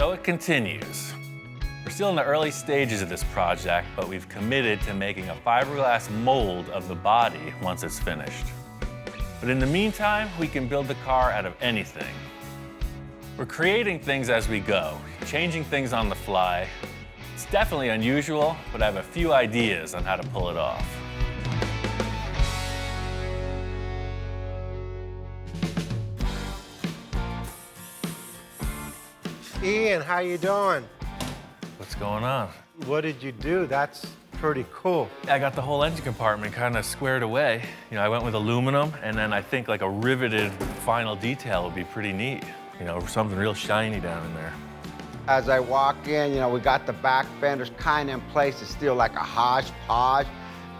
So it continues. We're still in the early stages of this project, but we've committed to making a fiberglass mold of the body once it's finished. But in the meantime, we can build the car out of anything. We're creating things as we go, changing things on the fly. It's definitely unusual, but I have a few ideas on how to pull it off. Ian, how you doing? What's going on? What did you do? That's pretty cool. I got the whole engine compartment kind of squared away. You know, I went with aluminum, and then I think like a riveted final detail would be pretty neat. You know, something real shiny down in there. As I walk in, you know, we got the back fenders kind of in place. It's still like a hodgepodge.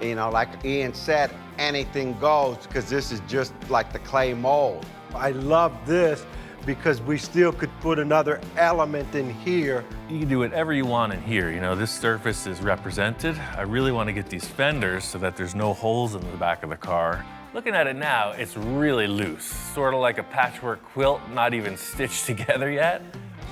You know, like Ian said, anything goes, because this is just like the clay mold. I love this because we still could put another element in here. You can do whatever you want in here. You know, this surface is represented. I really want to get these fenders so that there's no holes in the back of the car. Looking at it now, it's really loose, sort of like a patchwork quilt, not even stitched together yet.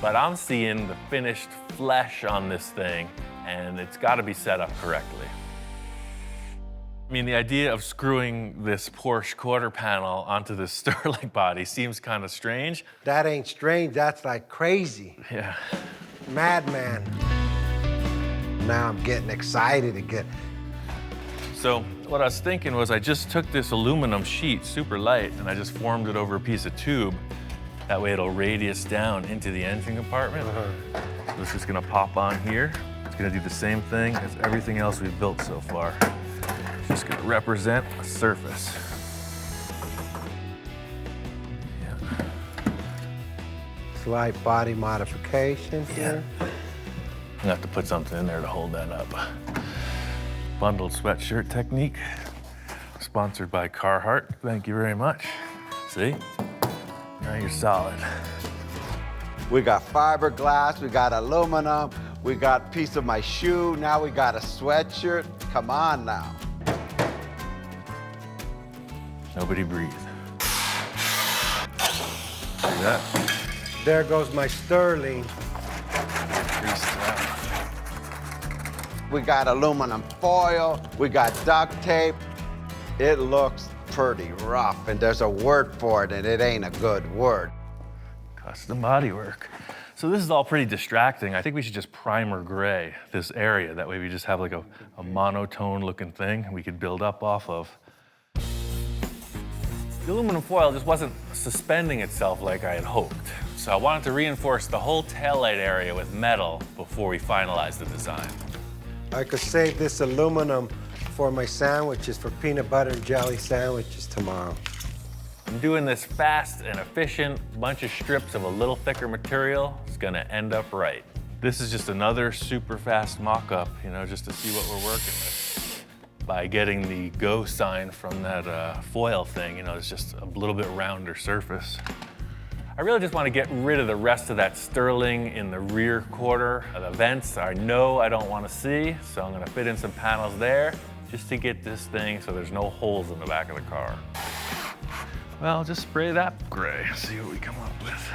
But I'm seeing the finished flesh on this thing, and it's got to be set up correctly. I mean, the idea of screwing this Porsche quarter panel onto this Sterling body seems kind of strange. That ain't strange, that's like crazy. Yeah. Madman. Now I'm getting excited again. So what I was thinking was I just took this aluminum sheet, super light, and I just formed it over a piece of tube. That way it'll radius down into the engine compartment. So this is gonna pop on here. It's gonna do the same thing as everything else we've built so far. It's just gonna represent a surface. Yeah. Slight body modification here. I'm gonna have to put something in there to hold that up. Bundled sweatshirt technique, sponsored by Carhartt. Thank you very much. See? Now you're solid. We got fiberglass, we got aluminum, we got a piece of my shoe, now we got a sweatshirt. Come on now. Nobody breathe. See that? There goes my Sterling. We got aluminum foil, we got duct tape. It looks pretty rough, and there's a word for it, and it ain't a good word. Custom bodywork. So this is all pretty distracting. I think we should just primer gray this area. That way we just have like a monotone looking thing we could build up off of. The aluminum foil just wasn't suspending itself like I had hoped. So I wanted to reinforce the whole taillight area with metal before we finalized the design. I could save this aluminum for my sandwiches, for peanut butter and jelly sandwiches tomorrow. I'm doing this fast and efficient, bunch of strips of a little thicker material. It's gonna end up right. This is just another super fast mock-up, you know, just to see what we're working with. By getting the go sign from that foil thing, you know, it's just a little bit rounder surface. I really just want to get rid of the rest of that Sterling in the rear quarter. The vents I know I don't want to see, so I'm going to fit in some panels there just to get this thing so there's no holes in the back of the car. Well, just spray that gray, see what we come up with.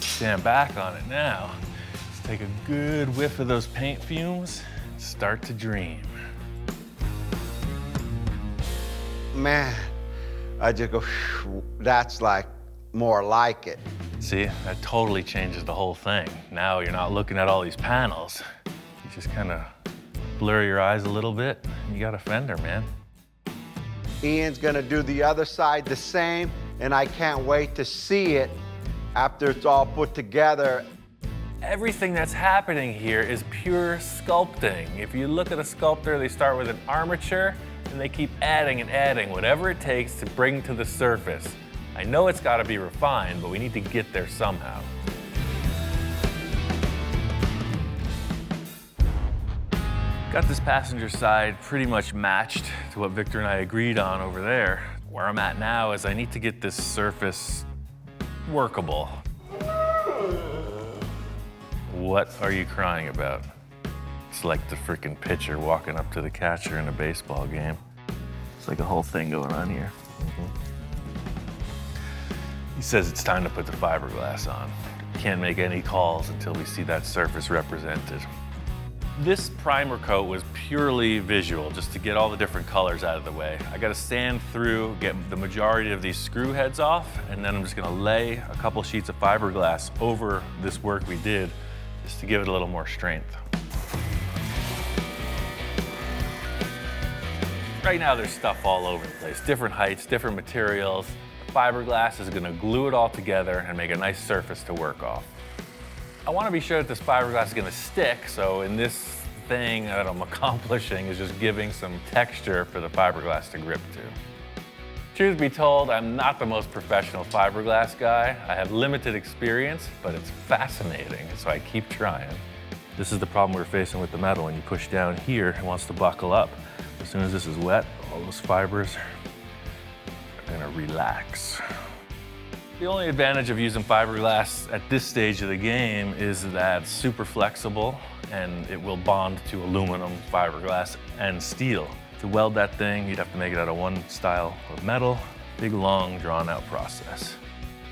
Stand back on it now. Let's take a good whiff of those paint fumes and start to dream. Man, I just go, that's like more like it. See, that totally changes the whole thing. Now you're not looking at all these panels. You just kind of blur your eyes a little bit, and you got a fender, man. Ian's gonna do the other side the same, and I can't wait to see it after it's all put together. Everything that's happening here is pure sculpting. If you look at a sculptor, they start with an armature, and they keep adding and adding whatever it takes to bring to the surface. I know it's gotta be refined, but we need to get there somehow. Got this passenger side pretty much matched to what Victor and I agreed on over there. Where I'm at now is I need to get this surface workable. What are you crying about? It's like the freaking pitcher walking up to the catcher in a baseball game. It's like a whole thing going on here. He says it's time to put the fiberglass on. can't make any calls until we see that surface represented. This primer coat was purely visual, just to get all the different colors out of the way. I gotta sand through, get the majority of these screw heads off, and then I'm just gonna lay a couple sheets of fiberglass over this work we did, just to give it a little more strength. Right now there's stuff all over the place, different heights, different materials. The fiberglass is gonna glue it all together and make a nice surface to work off. I want to be sure that this fiberglass is going to stick, so in this thing that I'm accomplishing is just giving some texture for the fiberglass to grip to. Truth be told, I'm not the most professional fiberglass guy. I have limited experience, but it's fascinating, so I keep trying. This is the problem we're facing with the metal. When you push down here, it wants to buckle up. As soon as this is wet, all those fibers are going to relax. The only advantage of using fiberglass at this stage of the game is that it's super flexible and it will bond to aluminum, fiberglass, and steel. To weld that thing, you'd have to make it out of one style of metal. Big, long, drawn-out process.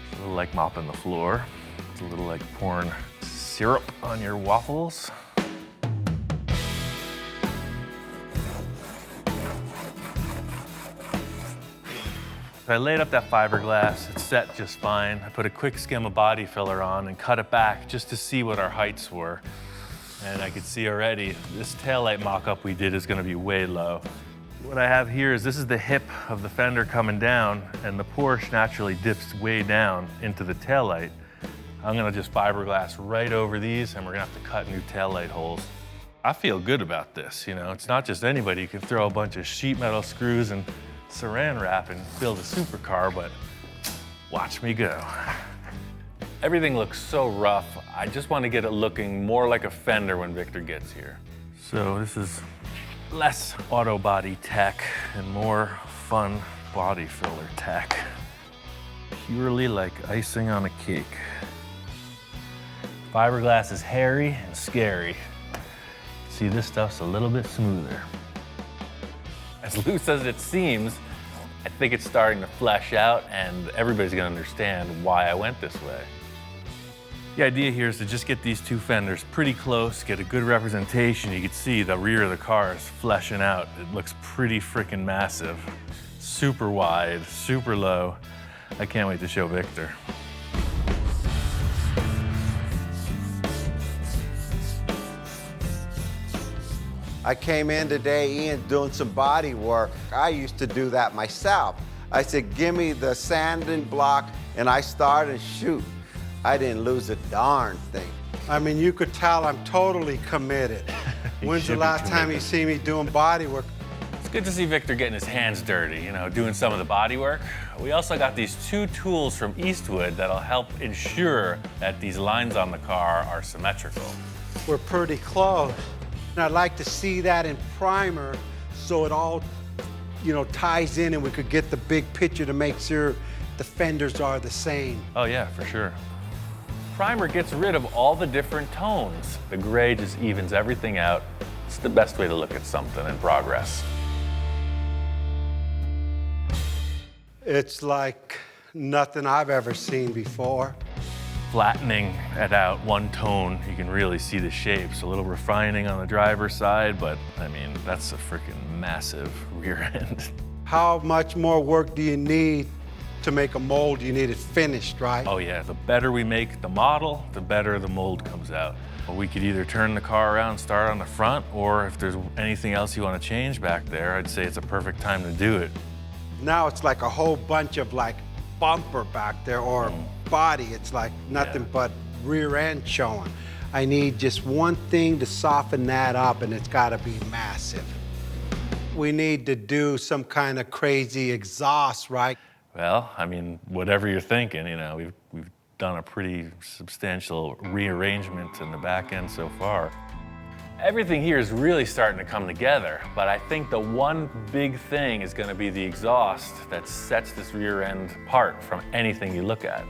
It's a little like mopping the floor. It's a little like pouring syrup on your waffles. I laid up that fiberglass, it's set just fine. I put a quick skim of body filler on and cut it back just to see what our heights were. And I could see already, this taillight mock-up we did is gonna be way low. What I have here is, this is the hip of the fender coming down, and the Porsche naturally dips way down into the taillight. I'm gonna just fiberglass right over these, and we're gonna have to cut new taillight holes. I feel good about this, you know? It's not just anybody. You can throw a bunch of sheet metal screws and saran wrap and build a supercar, but watch me go. Everything looks so rough. I just want to get it looking more like a fender when Victor gets here. So this is less auto body tech and more fun body filler tech. Purely like icing on a cake. Fiberglass is hairy and scary. See, this stuff's a little bit smoother. As loose as it seems, I think it's starting to flesh out, and everybody's gonna understand why I went this way. The idea here is to just get these two fenders pretty close, get a good representation. You can see the rear of the car is fleshing out. It looks pretty freaking massive. Super wide, super low. I can't wait to show Victor. I came in today, Ian, doing some body work. I used to do that myself. I said, give me the sanding block, and I started and shoot. I didn't lose a darn thing. I mean, you could tell I'm totally committed. When's the last time you see me doing body work? It's good to see Victor getting his hands dirty, you know, doing some of the body work. We also got these two tools from Eastwood that'll help ensure that these lines on the car are symmetrical. We're pretty close. And I'd like to see that in primer so it all, you know, ties in and we could get the big picture to make sure the fenders are the same. Oh yeah, for sure. Primer gets rid of all the different tones. The gray just evens everything out. It's the best way to look at something in progress. It's like nothing I've ever seen before. Flattening it out one tone, you can really see the shapes. A little refining on the driver's side, but I mean, that's a freaking massive rear end. How much more work do you need to make a mold? You need it finished, right? Oh yeah, the better we make the model, the better the mold comes out. We could either turn the car around and start on the front, or if there's anything else you want to change back there, I'd say it's a perfect time to do it. Now it's like a whole bunch of like bumper back there or body. It's like nothing but rear end showing. I need just one thing to soften that up, and it's got to be massive. We need to do some kind of crazy exhaust, right? Well, I mean, whatever you're thinking, you know, we've done a pretty substantial rearrangement in the back end so far. Everything here is really starting to come together, but I think the one big thing is going to be the exhaust that sets this rear end apart from anything you look at.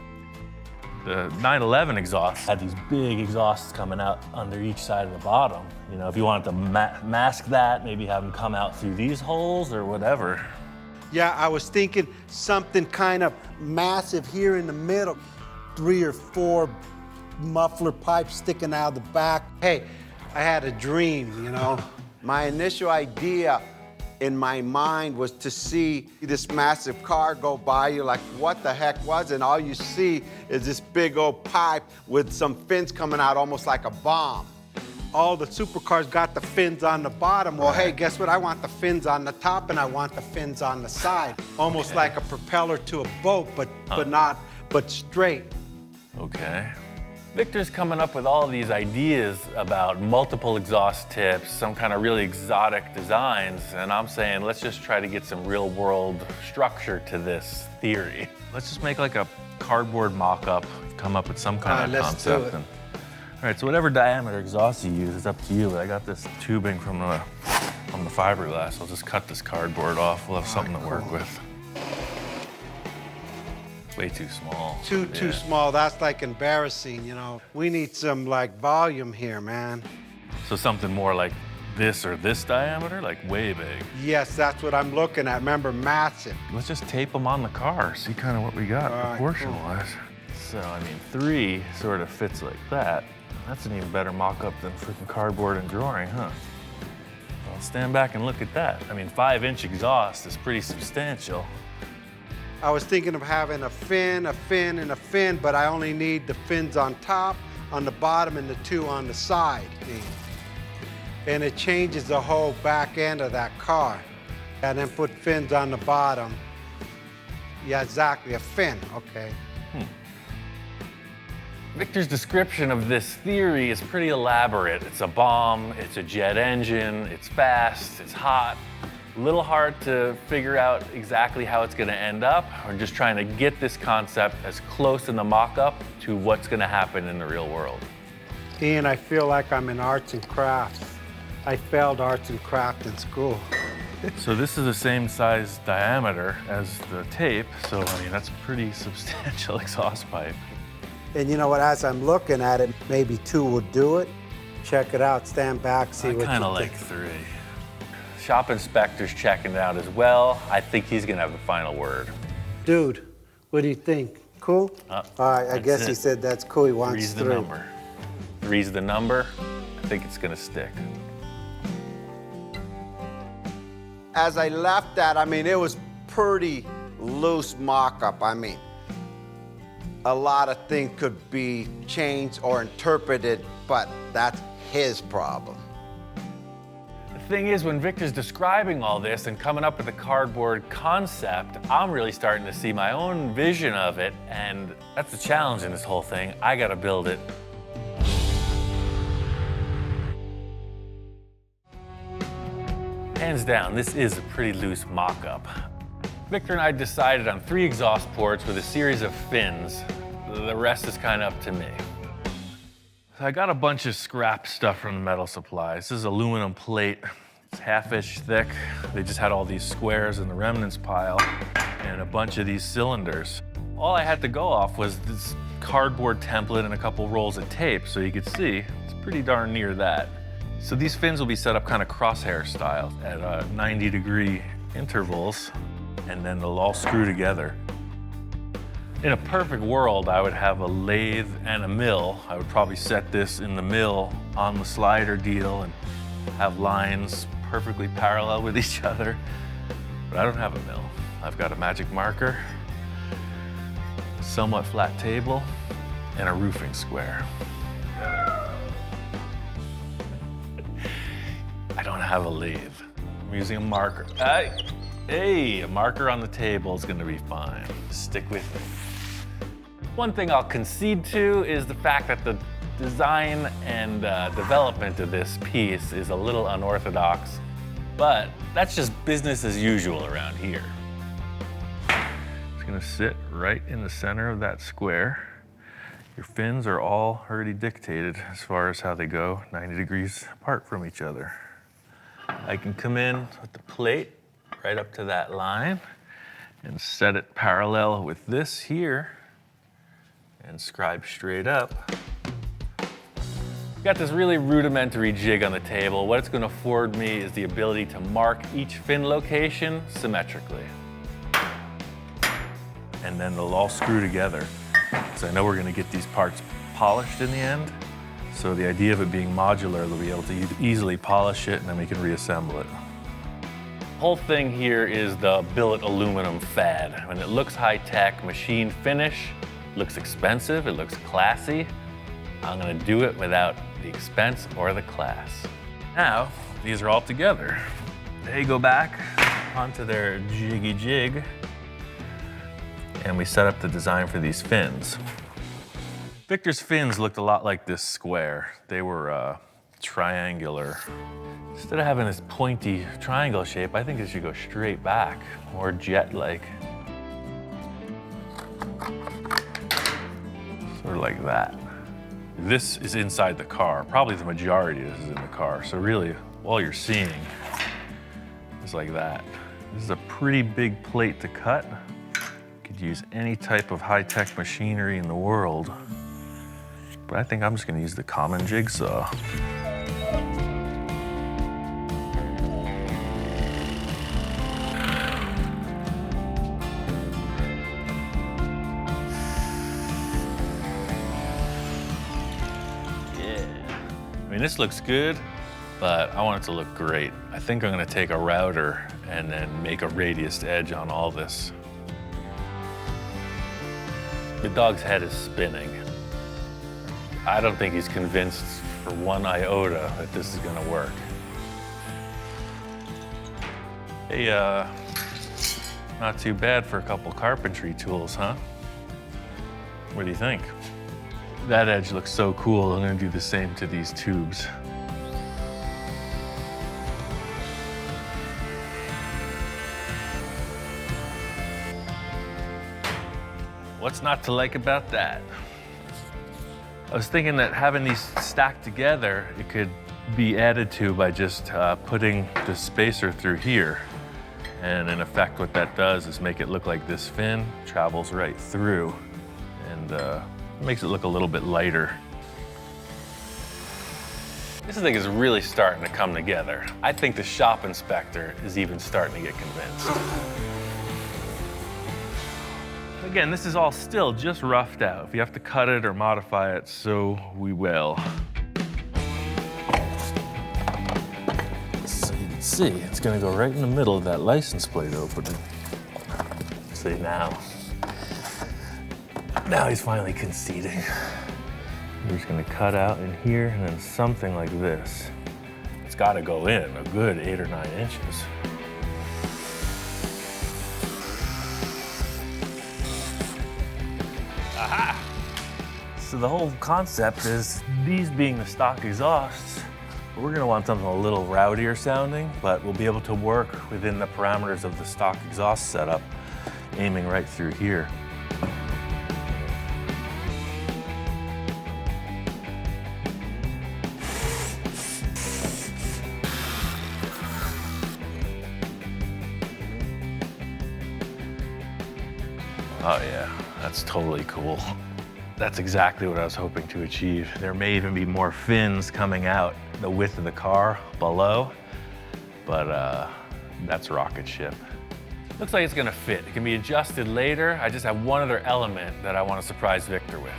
The 911 exhaust had these big exhausts coming out under each side of the bottom. You know, if you wanted to mask that, maybe have them come out through these holes or whatever. Yeah, I was thinking something kind of massive here in the middle. 3 or 4 muffler pipe sticking out of the back. Hey, I had a dream, you know. My initial idea in my mind was to see this massive car go by you, like what the heck was it? And all you see is this big old pipe with some fins coming out almost like a bomb. All the supercars got the fins on the bottom. Well, hey, guess what? I want the fins on the top and I want the fins on the side. Almost like a propeller to a boat, but straight. Okay. Victor's coming up with all these ideas about multiple exhaust tips, some kind of really exotic designs, and I'm saying let's just try to get some real world structure to this theory. Let's just make like a cardboard mock-up, come up with some kind of concept. All right, so whatever diameter exhaust you use is up to you, but I got this tubing from the fiberglass. I'll just cut this cardboard off. We'll have something to work with. Way too small. Too small. That's like embarrassing, you know. We need some like volume here, man. So something more like this or this diameter, like way big. Yes, that's what I'm looking at. Remember, massive. Let's just tape them on the car, see kind of what we got proportion-wise. So, I mean, 3 sort of fits like that. That's an even better mock-up than freaking cardboard and drawing, huh? Well, stand back and look at that. I mean, 5-inch exhaust is pretty substantial. I was thinking of having a fin, and a fin, but I only need the fins on top, on the bottom, and the 2 on the side. And it changes the whole back end of that car. And then put fins on the bottom. Yeah, exactly, a fin, okay. Victor's description of this theory is pretty elaborate. It's a bomb, it's a jet engine, it's fast, it's hot. A little hard to figure out exactly how it's going to end up. We're just trying to get this concept as close in the mock-up to what's going to happen in the real world. Ian, I feel like I'm in arts and crafts. I failed arts and crafts in school. So this is the same size diameter as the tape, so I mean, that's a pretty substantial exhaust pipe. And you know what, as I'm looking at it, maybe 2 would do it. Check it out, stand back, see what you think. I kind of like 3. Shop inspector's checking it out as well. I think he's gonna have the final word. Dude, what do you think? Cool? All right, I guess he said that's cool. He wants 3's 3. the number. 3's the number. I think it's gonna stick. As I left that, I mean, it was pretty loose mock-up. I mean, a lot of things could be changed or interpreted, but that's his problem. The thing is, when Victor's describing all this and coming up with a cardboard concept, I'm really starting to see my own vision of it, and that's the challenge in this whole thing. I gotta build it. Hands down, this is a pretty loose mock-up. Victor and I decided on 3 exhaust ports with a series of fins. The rest is kind of up to me. So I got a bunch of scrap stuff from the metal supply. This is aluminum plate. It's 1/2 inch thick. They just had all these squares in the remnants pile and a bunch of these cylinders. All I had to go off was this cardboard template and a couple rolls of tape, so you could see it's pretty darn near that. So these fins will be set up kind of crosshair style at 90-degree intervals, and then they'll all screw together. In a perfect world, I would have a lathe and a mill. I would probably set this in the mill on the slider deal and have lines perfectly parallel with each other. But I don't have a mill. I've got a magic marker, a somewhat flat table, and a roofing square. I don't have a lathe. I'm using a marker. Hey, a marker on the table is gonna be fine. Stick with me. One thing I'll concede to is the fact that the design and development of this piece is a little unorthodox, but that's just business as usual around here. It's gonna sit right in the center of that square. Your fins are all already dictated as far as how they go, 90 degrees apart from each other. I can come in with the plate right up to that line and set it parallel with this here and scribe straight up. Got this really rudimentary jig on the table. What it's going to afford me is the ability to mark each fin location symmetrically. And then they'll all screw together. So I know we're going to get these parts polished in the end. So the idea of it being modular, they'll be able to easily polish it and then we can reassemble it. The whole thing here is the billet aluminum fad. When it looks high-tech, machine finish, looks expensive, it looks classy. I'm gonna do it without the expense or the class. Now, these are all together. They go back onto their jiggy jig, and we set up the design for these fins. Victor's fins looked a lot like this square. They were triangular. Instead of having this pointy triangle shape, I think it should go straight back, more jet-like. Sort of like that. This is inside the car. Probably the majority of this is in the car. So really, all you're seeing is like that. This is a pretty big plate to cut. You could use any type of high-tech machinery in the world. But I think I'm just gonna use the common jigsaw. I mean, this looks good, but I want it to look great. I think I'm gonna take a router and then make a radius edge on all this. The dog's head is spinning. I don't think he's convinced for one iota that this is gonna work. Hey, not too bad for a couple carpentry tools, huh? What do you think? That edge looks so cool. I'm gonna do the same to these tubes. What's not to like about that? I was thinking that having these stacked together, it could be added to by just putting the spacer through here. And in effect, what that does is make it look like this fin travels right through and makes it look a little bit lighter. This thing is really starting to come together. I think the shop inspector is even starting to get convinced. Again, this is all still just roughed out. If you have to cut it or modify it, so we will. So you can see, it's gonna go right in the middle of that license plate opening. See now. Now he's finally conceding. We're just gonna cut out in here and then something like this. It's gotta go in a good 8 or 9 inches. Aha! So the whole concept is these being the stock exhausts, we're gonna want something a little rowdier sounding, but we'll be able to work within the parameters of the stock exhaust setup, aiming right through here. Oh yeah, that's totally cool. That's exactly what I was hoping to achieve. There may even be more fins coming out the width of the car below, but that's rocket ship. Looks like it's gonna fit. It can be adjusted later. I just have one other element that I want to surprise Victor with.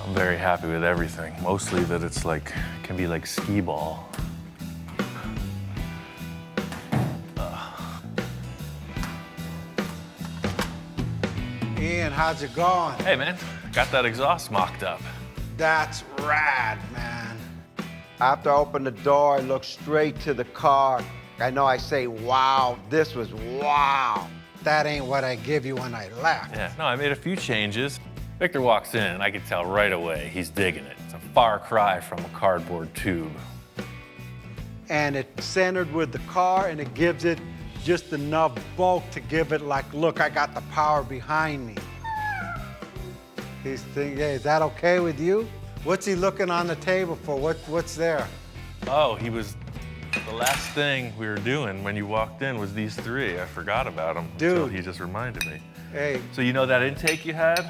I'm very happy with everything. Mostly that it's like, can be like skee ball. Ian, how's it going? Hey man, got that exhaust mocked up. That's rad, man. After I open the door, I look straight to the car. I know I say, wow, this was wow. That ain't what I give you when I left. Yeah, no, I made a few changes. Victor walks in and I can tell right away he's digging it. It's a far cry from a cardboard tube. And it's centered with the car and it gives it just enough bulk to give it like, look, I got the power behind me. He's thinking, hey, is that okay with you? What's he looking on the table for? What's there? Oh, the last thing we were doing when you walked in was these three. I forgot about them until he just reminded me. Hey. So you know that intake you had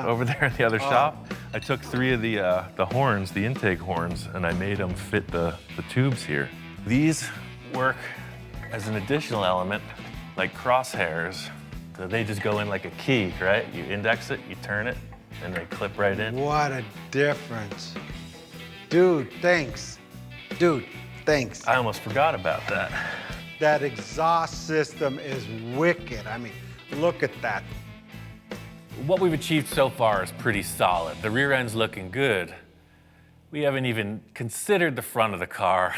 over there in the other shop? I took 3 of the horns, the intake horns, and I made them fit the tubes here. These work as an additional element, like crosshairs. So they just go in like a key, right? You index it, you turn it, And they clip right in. What a difference. Dude, thanks. Dude, thanks. I almost forgot about that. That exhaust system is wicked. I mean, look at that. What we've achieved so far is pretty solid. The rear end's looking good. We haven't even considered the front of the car.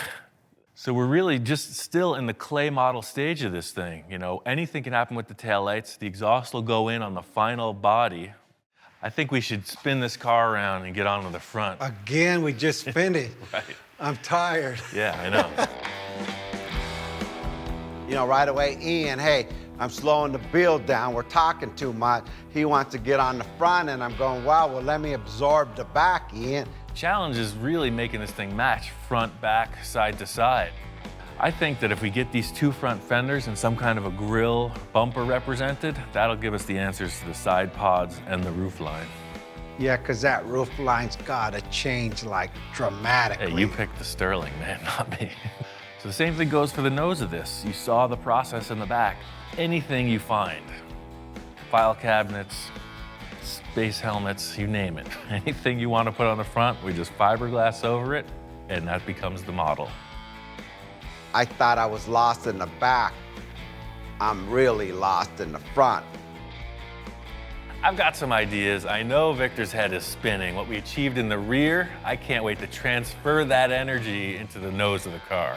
So we're really just still in the clay model stage of this thing. You know, anything can happen with the taillights. The exhaust will go in on the final body. I think we should spin this car around and get onto the front. Again, we just finished. Right. I'm tired. Yeah, I know. You know, right away, Ian, hey, I'm slowing the build down. We're talking too much. He wants to get on the front, and I'm going, wow, well, let me absorb the back, Ian. Challenge is really making this thing match front, back, side to side. I think that if we get these two front fenders and some kind of a grille bumper represented, that'll give us the answers to the side pods and the roof line. Yeah, because that roof line's got to change, like, dramatically. Hey, you picked the Sterling, man, not me. So the same thing goes for the nose of this. You saw the process in the back. Anything you find, file cabinets, space helmets, you name it. Anything you want to put on the front, we just fiberglass over it, and that becomes the model. I thought I was lost in the back. I'm really lost in the front. I've got some ideas. I know Victor's head is spinning. What we achieved in the rear, I can't wait to transfer that energy into the nose of the car.